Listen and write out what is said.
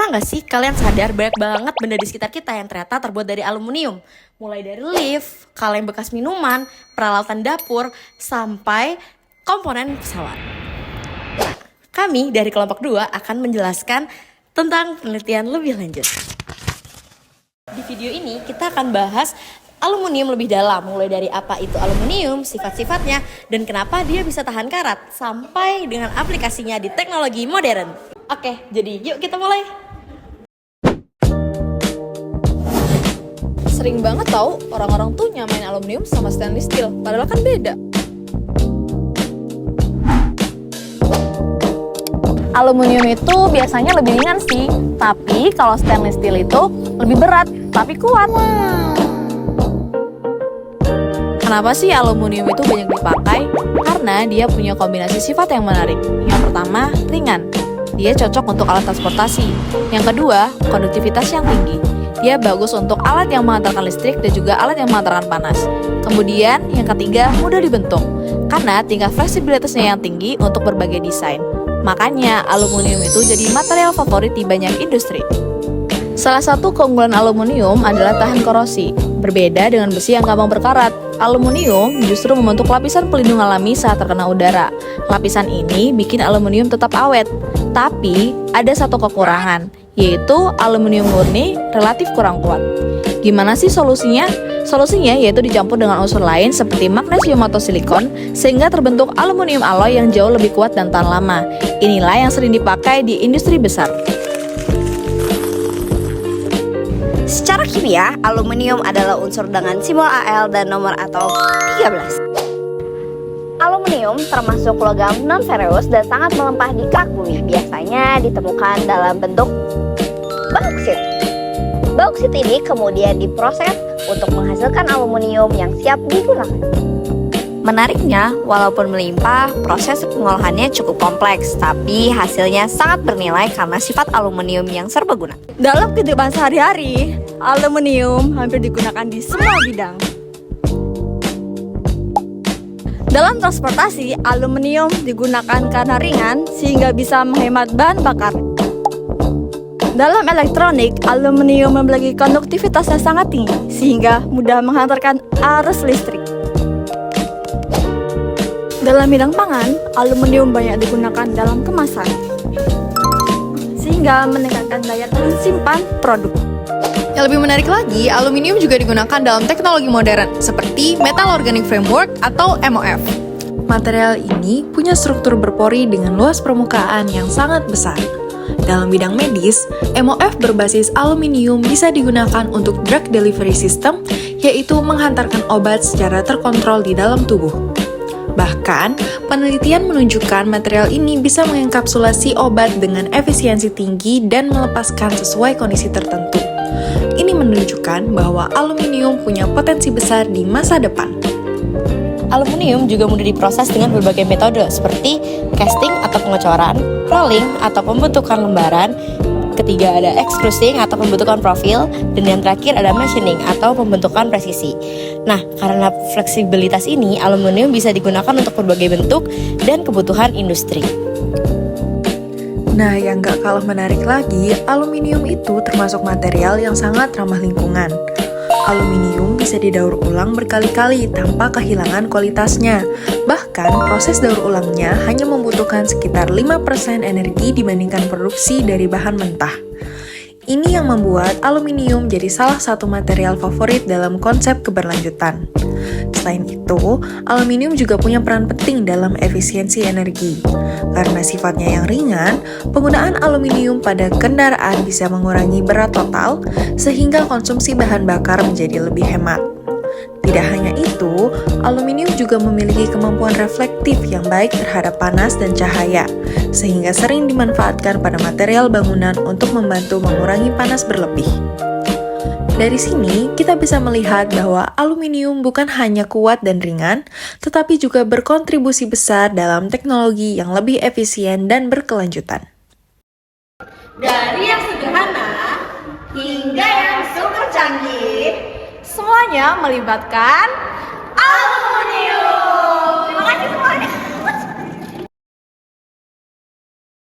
Pernah nggak sih kalian sadar banyak banget benda di sekitar kita yang ternyata terbuat dari aluminium? Mulai dari lift, kaleng bekas minuman, peralatan dapur, sampai komponen pesawat. Nah, kami dari kelompok 2 akan menjelaskan tentang penelitian lebih lanjut. Di video ini kita akan bahas aluminium lebih dalam, mulai dari apa itu aluminium, sifat-sifatnya, dan kenapa dia bisa tahan karat, sampai dengan aplikasinya di teknologi modern. Oke, jadi yuk kita mulai. Sering banget tau orang-orang tuh nyamain aluminium sama stainless steel, padahal kan beda. Aluminium itu biasanya lebih ringan sih, tapi kalau stainless steel itu lebih berat, tapi kuat. Kenapa sih aluminium itu banyak dipakai? Karena dia punya kombinasi sifat yang menarik. Yang pertama, ringan. Dia cocok untuk alat transportasi. Yang kedua, konduktivitas yang tinggi. Dia bagus untuk alat yang mengantarkan listrik dan juga alat yang mengantarkan panas. Kemudian, yang ketiga, mudah dibentuk. Karena tingkat fleksibilitasnya yang tinggi untuk berbagai desain. Makanya, aluminium itu jadi material favorit di banyak industri. Salah satu keunggulan aluminium adalah tahan korosi. Berbeda dengan besi yang gampang berkarat, aluminium justru membentuk lapisan pelindung alami saat terkena udara. Lapisan ini bikin aluminium tetap awet. Tapi, ada satu kekurangan, yaitu aluminium murni relatif kurang kuat. Gimana sih solusinya? Solusinya yaitu dicampur dengan unsur lain seperti magnesium atau silikon, sehingga terbentuk aluminium alloy yang jauh lebih kuat dan tahan lama. Inilah yang sering dipakai di industri besar. Secara kimia, aluminium adalah unsur dengan simbol Al dan nomor atom 13. Aluminium termasuk logam non-ferrous dan sangat melimpah di kerak bumi. Biasanya ditemukan dalam bentuk bauksit. Bauksit ini kemudian diproses untuk menghasilkan aluminium yang siap digunakan. Menariknya, walaupun melimpah, proses pengolahannya cukup kompleks, tapi hasilnya sangat bernilai karena sifat aluminium yang serbaguna. Dalam kehidupan sehari-hari, aluminium hampir digunakan di semua bidang. Dalam transportasi, aluminium digunakan karena ringan sehingga bisa menghemat bahan bakar. Dalam elektronik, aluminium memiliki konduktivitas yang sangat tinggi sehingga mudah menghantarkan arus listrik. Dalam bidang pangan, aluminium banyak digunakan dalam kemasan sehingga meningkatkan daya tahan simpan produk. Yang lebih menarik lagi, aluminium juga digunakan dalam teknologi modern seperti Metal Organic Framework atau MOF. Material ini punya struktur berpori dengan luas permukaan yang sangat besar. Dalam bidang medis, MOF berbasis aluminium bisa digunakan untuk drug delivery system, yaitu menghantarkan obat secara terkontrol di dalam tubuh. Bahkan, penelitian menunjukkan material ini bisa mengenkapsulasi obat dengan efisiensi tinggi dan melepaskan sesuai kondisi tertentu. Ini menunjukkan bahwa aluminium punya potensi besar di masa depan. Aluminium juga mudah diproses dengan berbagai metode seperti casting atau pengecoran, rolling atau pembentukan lembaran, ketiga ada extruding atau pembentukan profil, dan yang terakhir ada machining atau pembentukan presisi. Nah, karena fleksibilitas ini, aluminium bisa digunakan untuk berbagai bentuk dan kebutuhan industri. Nah, yang gak kalah menarik lagi, aluminium itu termasuk material yang sangat ramah lingkungan. Aluminium bisa didaur ulang berkali-kali tanpa kehilangan kualitasnya. Bahkan, proses daur ulangnya hanya membutuhkan sekitar 5% energi dibandingkan produksi dari bahan mentah. Ini yang membuat aluminium jadi salah satu material favorit dalam konsep keberlanjutan. Selain itu, aluminium juga punya peran penting dalam efisiensi energi. Karena sifatnya yang ringan, penggunaan aluminium pada kendaraan bisa mengurangi berat total, sehingga konsumsi bahan bakar menjadi lebih hemat. Tidak hanya itu, aluminium juga memiliki kemampuan reflektif yang baik terhadap panas dan cahaya, sehingga sering dimanfaatkan pada material bangunan untuk membantu mengurangi panas berlebih. Dari sini, kita bisa melihat bahwa aluminium bukan hanya kuat dan ringan, tetapi juga berkontribusi besar dalam teknologi yang lebih efisien dan berkelanjutan. Dari yang sederhana hingga yang super canggih, Semuanya melibatkan